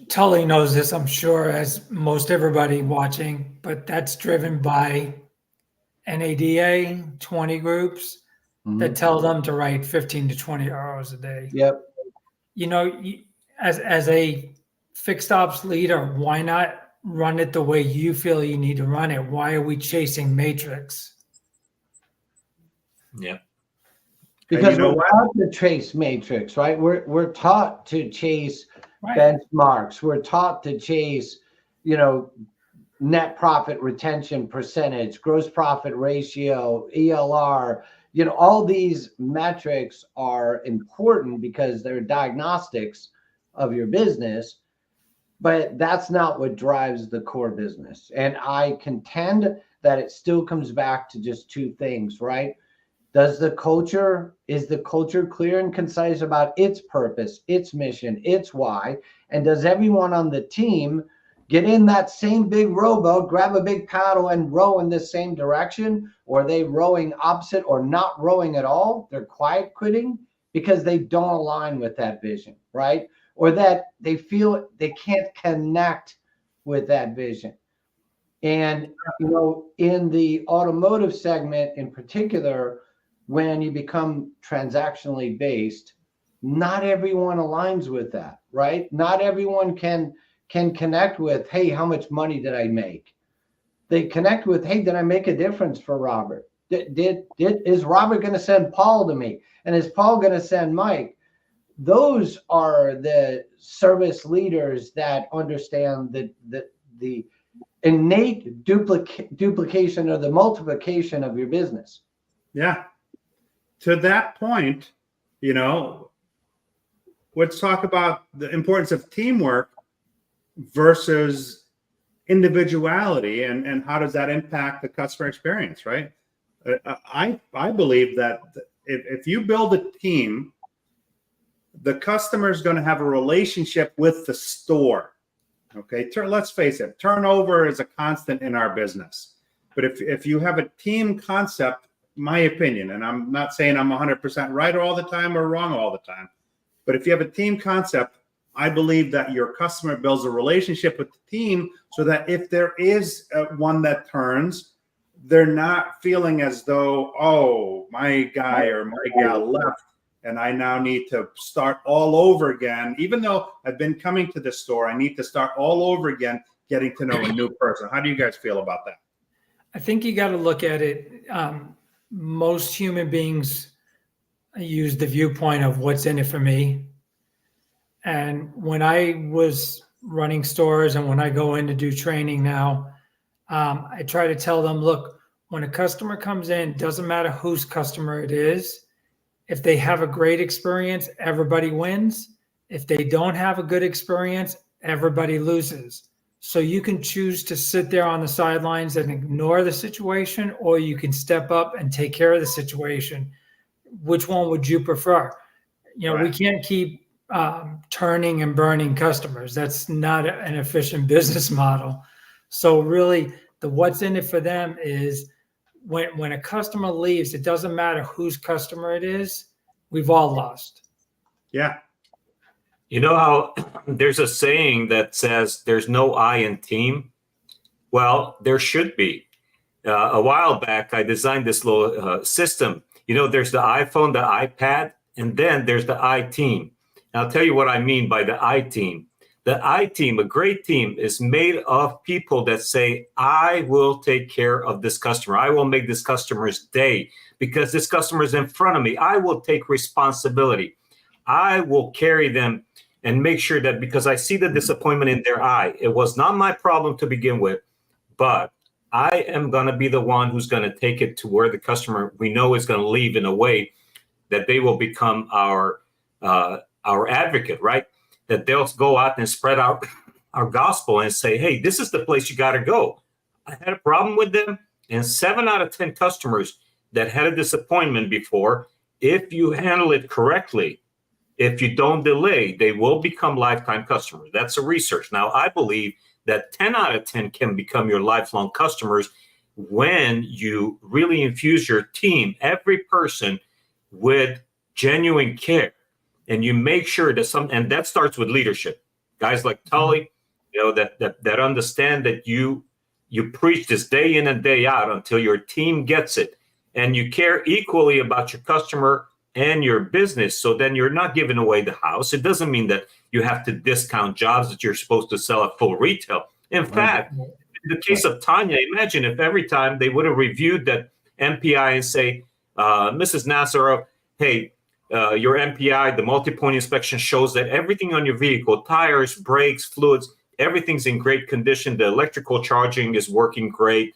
Tully knows this, I'm sure, as most everybody watching, but that's driven by NADA 20 groups that tell them to write 15 to 20 hours a day. Yep. You know, as a fixed ops leader, why not run it the way you feel you need to run it? Why are we chasing matrix? Yeah. Because we're taught to chase matrix, right? We're taught to chase benchmarks. We're taught to chase, net profit retention percentage, gross profit ratio, ELR. All these metrics are important because they're diagnostics of your business, but that's not what drives the core business. And I contend that it still comes back to just two things, right? Is the culture clear and concise about its purpose, its mission, its why? And does everyone on the team get in that same big rowboat, grab a big paddle and row in the same direction? Or are they rowing opposite or not rowing at all? They're quiet quitting because they don't align with that vision, right? Or that they feel they can't connect with that vision. And, in the automotive segment in particular, when you become transactionally based, not everyone aligns with that, right? Not everyone can connect with, hey, how much money did I make? They connect with, hey, did I make a difference for Robert? Is Robert going to send Paul to me? And is Paul going to send Mike? Those are the service leaders that understand the innate duplication or the multiplication of your business. Yeah. To that point, let's talk about the importance of teamwork versus individuality, and how does that impact the customer experience, right? I believe that if you build a team, the customer is going to have a relationship with the store. Okay, let's face it, turnover is a constant in our business. But if you have a team concept, my opinion, and I'm not saying I'm 100% right all the time or wrong all the time, but if you have a team concept, I believe that your customer builds a relationship with the team so that if there is one that turns, they're not feeling as though, oh, my guy or my gal left and I now need to start all over again. Even though I've been coming to the store, I need to start all over again, getting to know a new person. How do you guys feel about that? I think you got to look at it. Most human beings use the viewpoint of what's in it for me. And when I was running stores and when I go in to do training now, I try to tell them, look, when a customer comes in, doesn't matter whose customer it is. If they have a great experience, everybody wins. If they don't have a good experience, everybody loses. So you can choose to sit there on the sidelines and ignore the situation, or you can step up and take care of the situation. Which one would you prefer? Right. We can't keep turning and burning customers. That's not an efficient business model. So really, the what's in it for them is when a customer leaves, it doesn't matter whose customer it is. We've all lost. Yeah. You know how there's a saying that says there's no I in team? Well, there should be. A while back, I designed this little system. There's the iPhone, the iPad, and then there's the I team. And I'll tell you what I mean by the I team. The I team, a great team, is made of people that say, I will take care of this customer. I will make this customer's day because this customer is in front of me. I will take responsibility. I will carry them and make sure that because I see the disappointment in their eye, it was not my problem to begin with, but I am going to be the one who's going to take it to where the customer we know is going to leave in a way that they will become our advocate, right? That they'll go out and spread out our gospel and say, hey, this is the place you got to go. I had a problem with them, and 7 out of 10 customers that had a disappointment before, if you handle it correctly, if you don't delay, they will become lifetime customers. That's a research. Now, I believe that 10 out of 10 can become your lifelong customers when you really infuse your team, every person, with genuine care. And you make sure that and that starts with leadership. Guys like Tully, that understand that you preach this day in and day out until your team gets it. And you care equally about your customer and your business. So then you're not giving away the house. It doesn't mean that you have to discount jobs that you're supposed to sell at full retail. In fact, in the case of Tanya, imagine if every time they would have reviewed that MPI and say, Mrs. Nassarov, hey, your MPI, the multi-point inspection shows that everything on your vehicle, tires, brakes, fluids, everything's in great condition. The electrical charging is working great.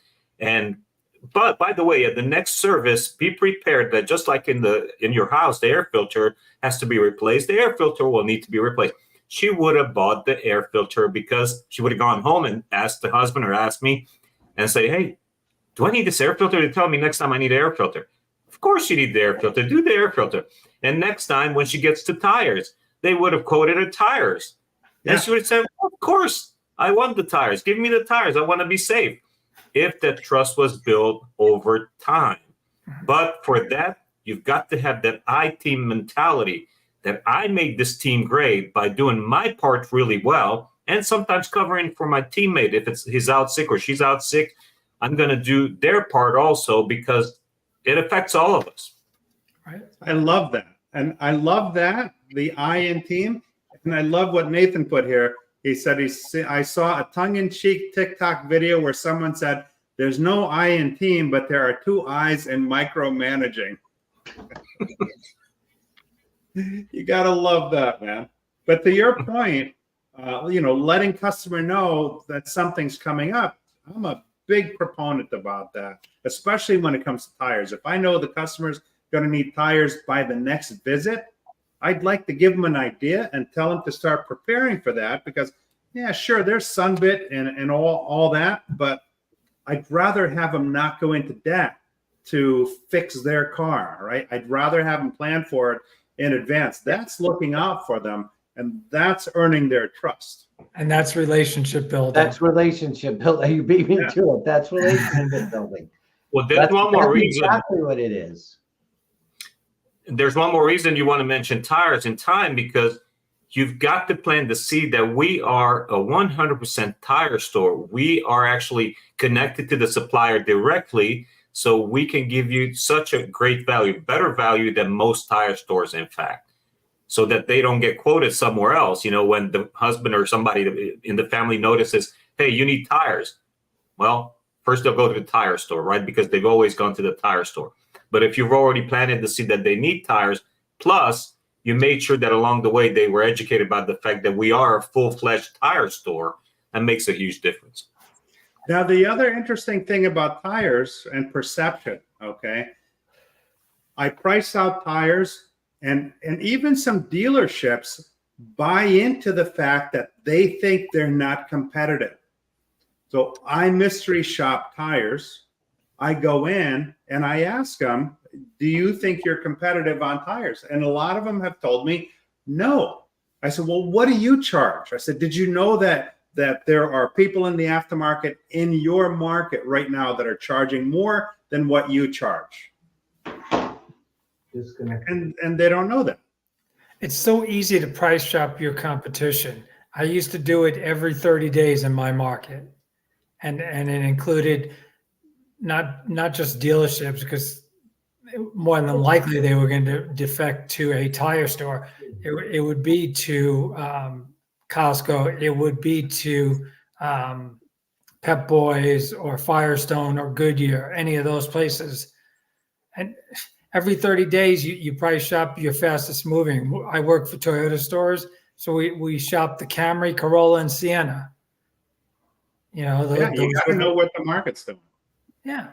But by the way, at the next service, be prepared that just like in your house, the air filter has to be replaced. The air filter will need to be replaced. She would have bought the air filter because she would have gone home and asked the husband or asked me and say, hey, do I need this air filter to tell me next time I need an air filter? Of course you need the air filter. Do the air filter. And next time when she gets to tires, they would have quoted her tires. Yeah. And she would have said, well, of course, I want the tires. Give me the tires. I want to be safe. If that trust was built over time. But for that, you've got to have that I team mentality that I made this team great by doing my part really well and sometimes covering for my teammate. If he's out sick or she's out sick, I'm going to do their part also because it affects all of us. Right. I love that. And I love that, the I in team. And I love what Nathan put here. He said, I saw a tongue-in-cheek TikTok video where someone said, there's no I in team, but there are two I's in micromanaging. You got to love that, man. But to your point, letting customer know that something's coming up, I'm a big proponent about that, especially when it comes to tires. If I know the customer's going to need tires by the next visit, I'd like to give them an idea and tell them to start preparing for that because, yeah, sure, there's sunbit and all that, but I'd rather have them not go into debt to fix their car, right? I'd rather have them plan for it in advance. That's looking out for them, and that's earning their trust. And that's relationship building. That's relationship building. You beat me to it. That's relationship building. Well, there's one more reason. Exactly what it is. There's one more reason you want to mention tires in time because you've got to plant the seed that we are a 100% tire store. We are actually connected to the supplier directly, so we can give you such a great value, better value than most tire stores, in fact, so that they don't get quoted somewhere else. When the husband or somebody in the family notices, hey, you need tires. Well, first they'll go to the tire store, right? Because they've always gone to the tire store. But if you've already planted the seed that they need tires, plus you made sure that along the way they were educated about the fact that we are a full-fledged tire store, that makes a huge difference. Now, the other interesting thing about tires and perception, okay, I price out tires and even some dealerships buy into the fact that they think they're not competitive. So I mystery shop tires. I go in and I ask them, do you think you're competitive on tires? And a lot of them have told me, no. I said, well, what do you charge? I said, did you know that there are people in the aftermarket in your market right now that are charging more than what you charge? And they don't know that. It's so easy to price shop your competition. I used to do it every 30 days in my market. And it included not just dealerships, because more than likely they were going to defect to a tire store. It would be to Costco. It would be to Pep Boys or Firestone or Goodyear, any of those places. And every 30 days, you price shop your fastest moving. I work for Toyota stores, so we shop the Camry, Corolla, and Sienna. You got to know what the market's doing. Yeah.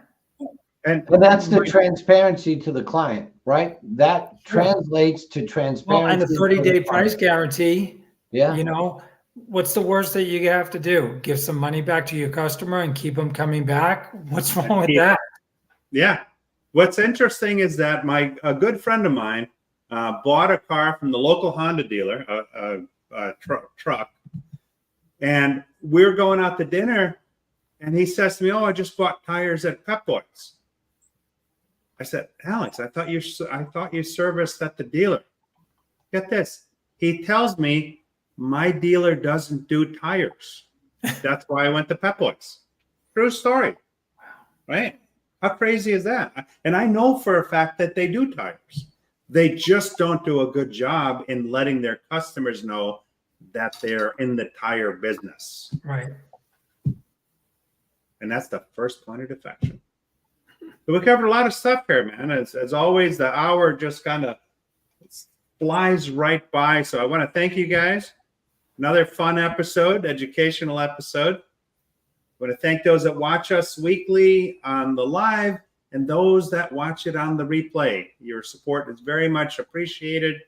And that's the transparency to the client, right? That translates to transparency. Well, and the 30-day price guarantee. Yeah. What's the worst that you have to do? Give some money back to your customer and keep them coming back? What's wrong with that? Yeah. What's interesting is that a good friend of mine bought a car from the local Honda dealer, a truck, and we're going out to dinner, and he says to me, "Oh, I just bought tires at Pep Boys." I said, "Alex, I thought you serviced at the dealer." Get this. He tells me my dealer doesn't do tires. That's why I went to Pep Boys. True story. Right? How crazy is that? And I know for a fact that they do tires. They just don't do a good job in letting their customers know that they're in the tire business. Right. And that's the first point of defection. So we covered a lot of stuff here, man. As always, the hour just kind of flies right by. So I want to thank you guys. Another fun episode, educational episode. I want to thank those that watch us weekly on the live and those that watch it on the replay. Your support is very much appreciated,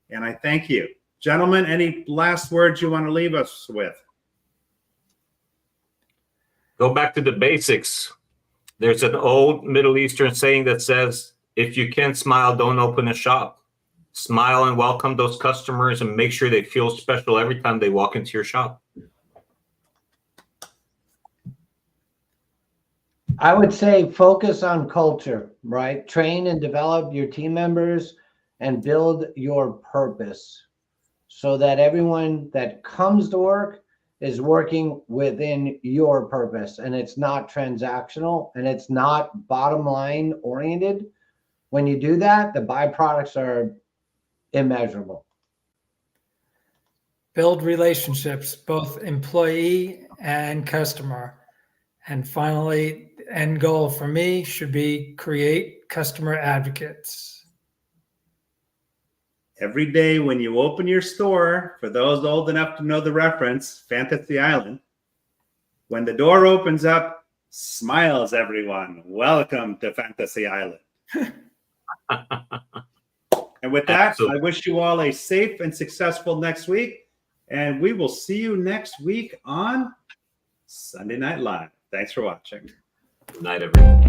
and I thank you. Gentlemen, any last words you want to leave us with? Go back to the basics. There's an old Middle Eastern saying that says, if you can't smile, don't open a shop. Smile and welcome those customers and make sure they feel special every time they walk into your shop. I would say focus on culture, right? Train and develop your team members and build your purpose so that everyone that comes to work is working within your purpose, and it's not transactional and it's not bottom line oriented. When you do that, the byproducts are immeasurable. Build relationships, both employee and customer. And finally, end goal for me should be create customer advocates. Every day when you open your store, for those old enough to know the reference, Fantasy Island, when the door opens up, smiles everyone. Welcome to Fantasy Island. And with that, Absolutely. I wish you all a safe and successful next week. And we will see you next week on Sunday Night Live. Thanks for watching. Good night, everyone.